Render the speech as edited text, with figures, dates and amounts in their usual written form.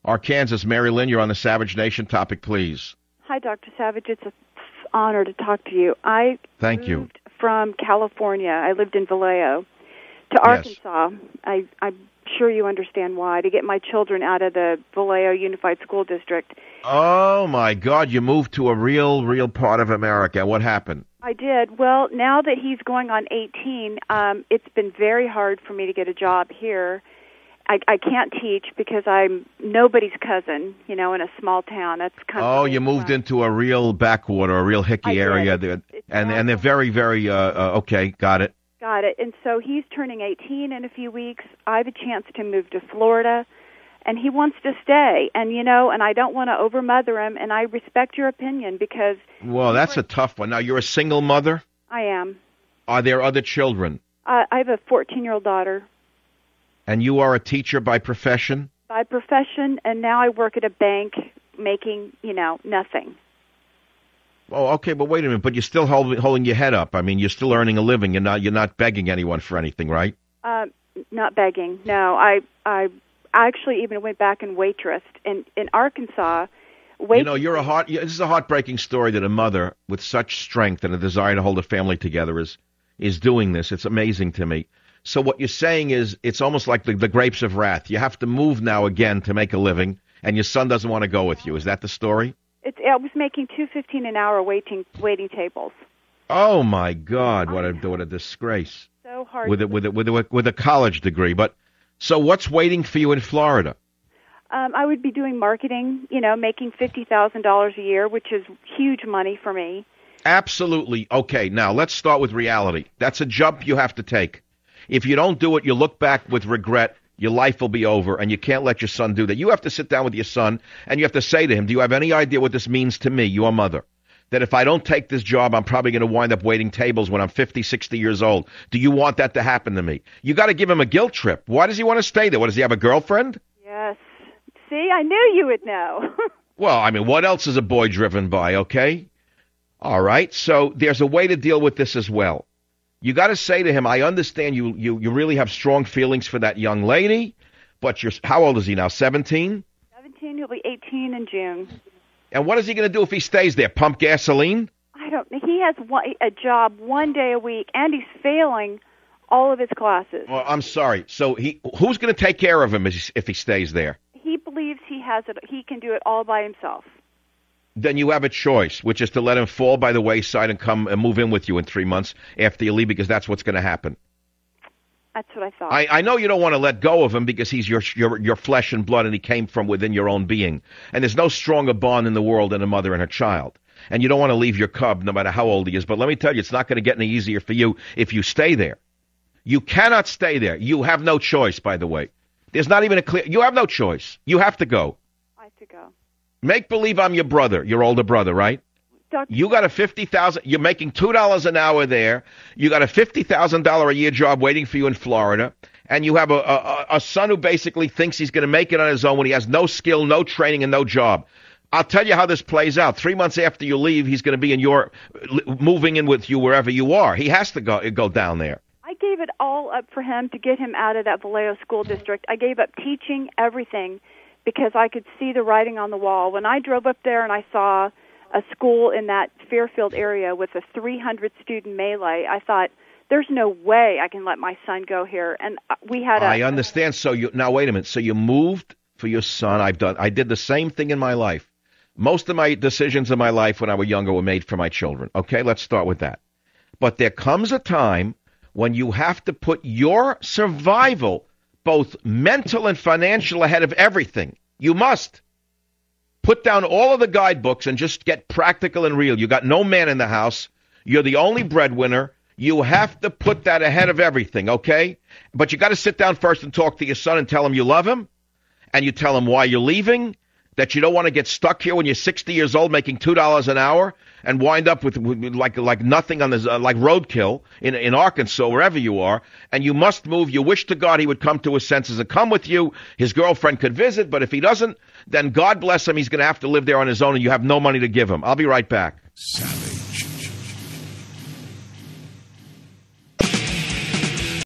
Arkansas. Mary Lynn, you're on the Savage Nation. Topic, please. Hi, Dr. Savage. It's an honor to talk to you. Thank you. Moved from California. I lived in Vallejo to Arkansas. Yes. I'm sure you understand why, to get my children out of the Vallejo Unified School District. Oh, my God. You moved to a real part of America. What happened? I did. Well, now that he's going on 18, it's been very hard for me to get a job here. I can't teach because I'm nobody's cousin, in a small town. That's kind of. Oh, you moved into a real backwater, a real hickey area, and they're very, very okay. Got it. Got it. And so he's turning 18 in a few weeks. I have a chance to move to Florida, and he wants to stay. And and I don't want to overmother him, and I respect your opinion because. Well, that's a tough one. Now, you're a single mother? I am. Are there other children? I have a 14-year-old daughter. And you are a teacher by profession? By profession, and now I work at a bank making, nothing. Oh, okay, but wait a minute. But you're still holding your head up. I mean, you're still earning a living. You're not begging anyone for anything, right? Not begging. No, I actually even went back and waitressed in Arkansas. This is a heartbreaking story that a mother with such strength and a desire to hold a family together is doing this. It's amazing to me. So what you're saying is it's almost like the grapes of wrath. You have to move now again to make a living, and your son doesn't want to go with you. Is that the story? I was making $2.15 an hour waiting tables. Oh my God! What a disgrace! So hard with a college degree. But so what's waiting for you in Florida? I would be doing marketing. Making $50,000 a year, which is huge money for me. Absolutely. Okay. Now let's start with reality. That's a jump you have to take. If you don't do it, you look back with regret, your life will be over, and you can't let your son do that. You have to sit down with your son, and you have to say to him, do you have any idea what this means to me, your mother? That if I don't take this job, I'm probably going to wind up waiting tables when I'm 50, 60 years old. Do you want that to happen to me? You got to give him a guilt trip. Why does he want to stay there? What, does he have a girlfriend? Yes. See, I knew you would know. Well, I mean, what else is a boy driven by, okay? All right, so there's a way to deal with this as well. You got to say to him, I understand you really have strong feelings for that young lady, but how old is he now, 17? 17, he'll be 18 in June. And what is he going to do if he stays there, pump gasoline? I don't know. He has a job 1 day a week, and he's failing all of his classes. Well, I'm sorry. So who's going to take care of him if he stays there? He believes he can do it all by himself. Then you have a choice, which is to let him fall by the wayside and come and move in with you in 3 months after you leave, because that's what's going to happen. That's what I thought. I know you don't want to let go of him because he's your flesh and blood, and he came from within your own being. And there's no stronger bond in the world than a mother and her child. And you don't want to leave your cub no matter how old he is. But let me tell you, it's not going to get any easier for you if you stay there. You cannot stay there. You have no choice, by the way. There's not even you have no choice. You have to go. I have to go. Make believe I'm your brother, your older brother, right? You got a $50,000. You're making $2 an hour there. You got a $50,000 a year job waiting for you in Florida, and you have a son who basically thinks he's going to make it on his own when he has no skill, no training, and no job. I'll tell you how this plays out. 3 months after you leave, he's going to be moving in with you wherever you are. He has to go down there. I gave it all up for him to get him out of that Vallejo school district. I gave up teaching, everything, because I could see the writing on the wall. When I drove up there and I saw a school in that Fairfield area with a 300-student melee, I thought, there's no way I can let my son go here. And we had I understand. So now wait a minute. So you moved for your son. I did the same thing in my life. Most of my decisions in my life when I was younger were made for my children. Okay, let's start with that. But there comes a time when you have to put your survival, both mental and financial, ahead of everything. You must. Put down all of the guidebooks and just get practical and real. You got no man in the house. You're the only breadwinner. You have to put that ahead of everything, okay? But you got to sit down first and talk to your son and tell him you love him, and you tell him why you're leaving, that you don't want to get stuck here when you're 60 years old making $2 an hour and wind up with like nothing on this, like roadkill in Arkansas, wherever you are, and you must move. You wish to God he would come to his senses and come with you. His girlfriend could visit, but if he doesn't, then God bless him, he's going to have to live there on his own, and you have no money to give him. I'll be right back.